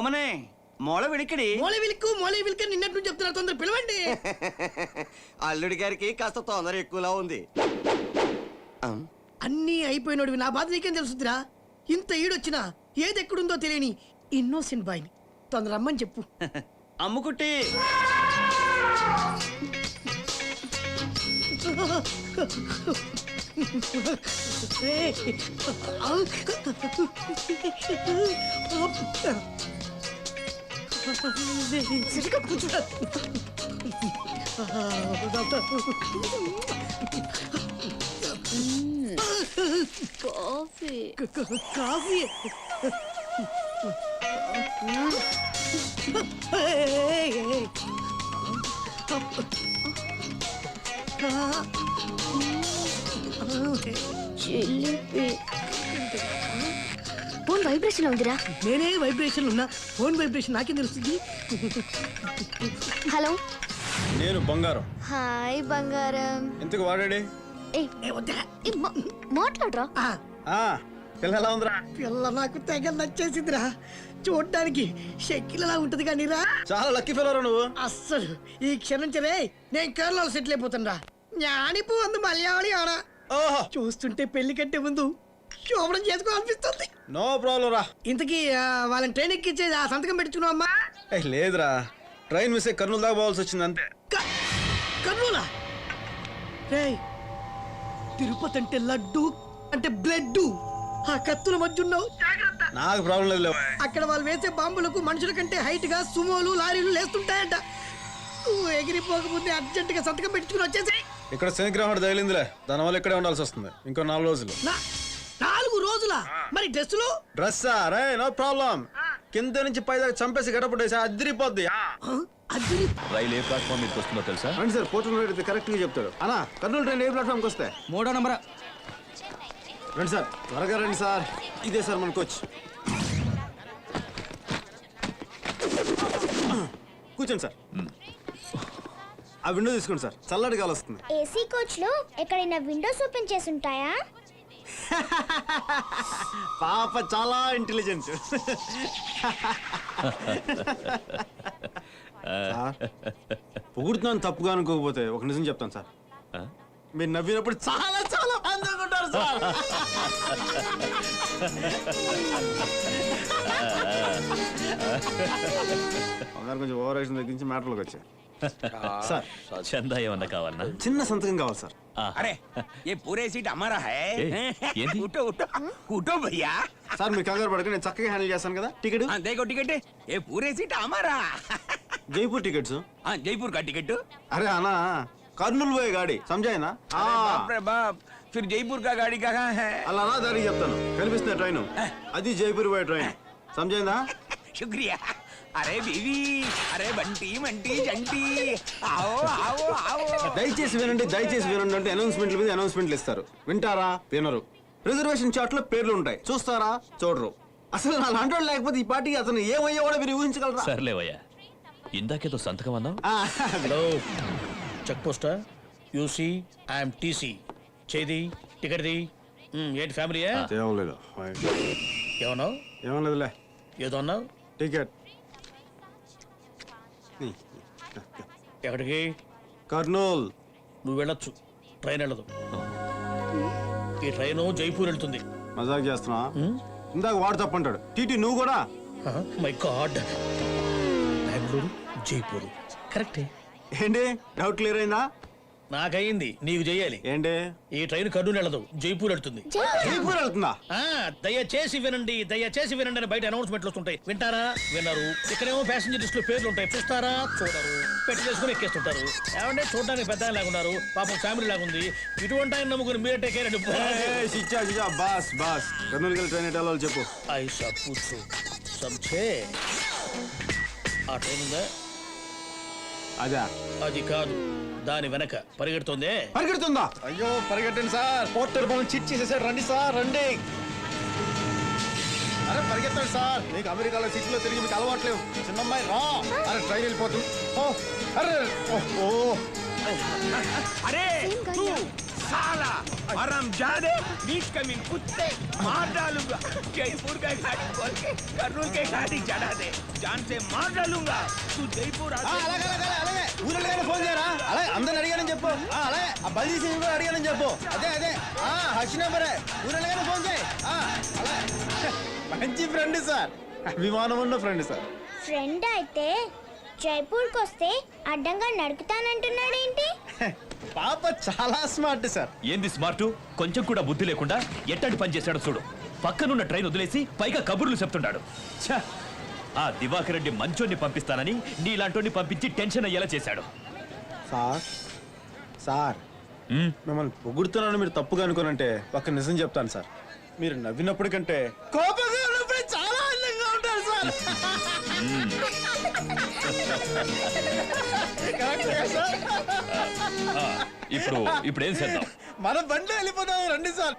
అమ్మనే మూల విడికిడి మూల విలికి నిన్నట్టు చెప్తున్నారు, తొందర పిలవండి. అల్లుడి గారికి కాస్త తొందర ఎక్కువలా ఉంది. అన్నీ అయిపోయినోడివి, నా బాధ నీకేం తెలుసుదిరా? ఇంత ఈడొచ్చినా ఏది ఎక్కడుందో తెలియని ఇన్నోసెంట్ బాయ్ని తొందర రమ్మని చెప్పు. Ammukutti coffee coffee phone vibration ఉందిరా. నేనే వైబ్రేషన్ ఉన్నా, ఫోన్ వైబ్రేషన్ నాకేం తెలుస్తుంది? హలో, నేను బంగారం. హాయ్ బంగారం. ఎందుకు వాడాడే? మాట్లాడరా. పిల్ల ఎలా ఉందిరా? పిల్ల నాకు తెగ నచ్చేసిందిరా. చూడ్డానికి షెక్కిలలా ఉంటది కానీ రా, చాలా లక్కీ ఫెలోరా నువ్వు. అస్సలు ఈ క్షణించరే నేను కేరళలో సెటిల్ అయిపోతాను. జ్ఞానిపు అందు మలయాళి ఆడ చూస్తుంటే పెళ్లి కంటే ముందు శోభనం చేసుకోవాలనిపిస్తుంది. నో ప్రాబ్లం రా. ఇంతకీ వాళ్ళని ట్రైన్ ఎక్కించేది ఆ సంతకం పెట్టుకున్నావు అమ్మా? లేదురా, ట్రైన్ మిస్ అయ్యి కర్నూలు దాకా పోవాల్సి వచ్చింది అంతే. కర్నూలా? రేయ్, తిరుపతి అంటే లడ్డు అంటే బ్లడ్, ఆ కత్తుల మధ్య ఉన్నావు. నాకు ప్రాబ్లం లేదు. అక్కడ వాళ్ళు వేసే బాంబులకు మనుషుల కంటే హైట్ గా సుమోలు లారీలు లేస్తుంటాయంట. నువ్వు ఎగిరిపోకముందే అర్జెంట్ గా సంతకం పెట్టుకుని వచ్చేసి. ఇక్కడ శనిగ్రహం తగిలిందిలే, దానివల్ల ఇక్కడే ఉండాల్సి వస్తుంది ఇంకో 4 రోజులు. 4 రోజులా? మరి డ్రెస్సులు? డ్రెస్సా? రే నో ప్రాబ్లం, కింద నుంచి పై దాకా చంపేసి గడపడేసి అదిరిపోద్ది. రైలు ఏ ప్లాట్ఫామ్ మీదకి వస్తుందో తెలుసా? రండి సార్, పోర్టల్ కరెక్ట్ గా చెప్తాడు. అన్నా, కర్నూలు ట్రైన్ ఏ ప్లాట్ఫామ్కి వస్తే? 3వ నంబర్. రండి సార్, త్వరగా రండి సార్. ఇదే సార్ మన కోచ్. కూర్చోండి సార్. ఆ విండో తీసుకోండి సార్, చల్లటి గాలి వస్తుంది. ఏసీ కోచ్ లో ఎక్కడైనా విండోస్ ఓపెన్ చేసి ఉంటాయా? పాప చాలా ఇంటెలిజెంట్. పొగుడుతున్నాను తప్పుగా అనుకోకపోతే ఒక నిజం చెప్తాను సార్, మీరు నవ్వినప్పుడు చాలా చాలా అందంగా ఉంటారు సార్. కొంచెం ఓవర్ యాక్షన్ తగ్గించి మ్యాటర్లోకి వచ్చారు సార్. చందా ఏమన్నా కావాలన్నా? చిన్న సంతకం కావాలి సార్. అరే ఏ పూరే సీట్ అమ్మారా హై? ఉఠో ఉఠో ఉఠో భయ్యా. సార్ మీరు కంగారు పడక, నేను చక్కగా హ్యాండిల్ చేస్తాను కదా. టికెట్ देखो टिकट ये पूरे सीट हमारा. జైపూర్ టికెట్స్. जयपुर का टिकट. అరే అన్నా, కర్నూలు పోయే గాడి సమజాయినా? बाप रे बाप, फिर जयपुर का गाड़ी कहाँ है? అలా రా, దానికి చెప్తాను. కనిపిస్తుంది ట్రైన్, అది జైపూర్ పోయే ట్రైన్. సమజైందా? शुक्रिया. अरे बीवी, अरे बंटी मंटी जंटी, आओ आओ आओ. దయచేసి వినండి, దయచేసి వినండి అంటే అనౌన్స్మెంట్ల మీద అనౌన్స్మెంట్లు ఇస్తారు. వింటారా? వినరు. రిజర్వేషన్ చార్ట్ లో పేర్లు ఉంటాయి, చూస్తారా? చూడరు. అసలు నా లాంటి లేకపోతే ఈ పార్టీకి అతను ఏమయ్యా కూడా మీరు ఊహించగలరా? సర్లేవయ్యా, ఇందాకేదో సంతకం అన్నావు. హలో, చెక్ పోస్టా? You see I'm TC. చేది టికెట్ది. ఏంటి ఫ్యామిలీ? ఏమలేదు, ఏమన్నావు? ఏమలేదులే. ఏదో అన్నావు. టికెట్ ఎక్కడికి? కర్నూల్. నువ్వు వెళ్ళొచ్చు, ట్రైన్ వెళ్ళదు. ఈ ట్రైన్ జైపూర్ వెళ్తుంది. మజాక్ చేస్తున్నా? ఇందాక వాడు తప్పంటాడు. టీటీ నువ్వు కూడా. మై గాడ్, బెంగళూరు జైపూర్ కరెక్టే. ఏంటి డౌట్ క్లియర్ అయిందా? నాకయింది, నీకు చెయ్యాలి. ఏంటి? ఈ ట్రైన్ కర్నూలు వెళ్ళదు, జైపూర్ వెళ్తుంది. జైపూర్ వెళ్తుందా? దయచేసి వినండి, దయచేసి వినండి అని బయట అనౌన్స్మెంట్లు వస్తుంటాయి. వింటారా? వినరు. ఇక్కడేమో ప్యాసింజర్ లిస్ట్ లో పేర్లు ఉంటాయి, చూస్తారా? చూడరు. పెట్టి చేసుకుని ఎక్కేస్తుంటారు. ఏమంటే చూడడానికి పెద్ద లాగున్నారు, పాపం ఫ్యామిలీ లాగుంది. ఇటువంటి ఆయన నమ్ముకుని మీరే టేక్ కేర్ అండి. బాస్ బాస్, కర్నూలుకి వెళ్ళి ట్రైన్ ఎట్ వెళ్ళాలో చెప్పు. ఐసా పూచు సంచే. ఆ ట్రైన్ ఉందా? అదా? అది కాదు, దాని వెనక పరిగెడుతుందే. పరిగెడుతుందా? అయ్యో పరిగెట్టండి సార్, పోర్టర్ మనం చిట్ చేసేసాడు. రండి సార్, రండి. అరే పరిగెత్తండి సార్, మీకు అమెరికాలో సిటీలో తిరిగి మీకు అలవాట్లేవు. చిన్నమ్మాయి రా. అరే ట్రైన్ వెళ్ళిపోతుంది. అరే अरे तू साला हराम जादे नीच कमीन कुत्ते मार डालूंगा जयपुर का गाड़ी खोल के कर्नूल के गाड़ी चढ़ा दे जान से मार डालूंगा तू जयपुर आ ఊరగానే ఫోన్ చేయరా అలాగే అందరిని అడిగానని చెప్పు అలాగే ఆ బలి తీసి కూడా అడిగానని చెప్పు అదే హర్ష నెంబరే ఊరగానే ఫోన్ చేయి అలాగే మంచి ఫ్రెండ్ సార్ అభిమానం ఉన్న ఫ్రెండ్ సార్ ఫ్రెండ్ అయితే జైపూర్కి వస్తే అడ్డంగా నడుపుతానంటున్నాడేంటి? పాప చాలా స్మార్ట్ సార్. ఏంది స్మార్ట్? కొంచెం కూడా బుద్ధి లేకుండా ఎట్టంటి పని చేశాడో చూడు. పక్కనున్న ట్రైన్ వదిలేసి పైగా కబుర్లు చెప్తున్నాడు. ఛ! ఆ దివాకర్ రెడ్డి మంచోన్ని పంపిస్తానని నీలాంటోని పంపించి టెన్షన్ అయ్యేలా చేశాడు. సార్ మిమ్మల్ని పొగుడుతున్నాను మీరు తప్పుగా అనుకోనంటే ఒక నిజం చెప్తాను సార్. మీరు నవ్వినప్పటికంటే కోపంగా ఉన్నప్పుడు చాలా అందంగా ఉంటారు సార్. ఇప్పుడు ఏం చేద్దాం? మన బండి వెళ్ళిపోదాం రండి సార్.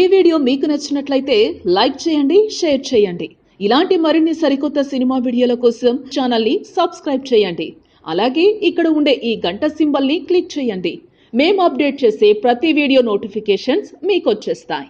ఈ వీడియో మీకు నచ్చినట్లయితే లైక్ చేయండి, షేర్ చేయండి. ఇలాంటి మరిన్ని సరికొత్త సినిమా వీడియోల కోసం ఛానల్ని సబ్స్క్రైబ్ చేయండి. అలాగే ఇక్కడ ఉండే ఈ గంట సింబల్ని క్లిక్ చేయండి. మేము అప్డేట్ చేసే ప్రతి వీడియో నోటిఫికేషన్స్ మీకు వచ్చేస్తాయి.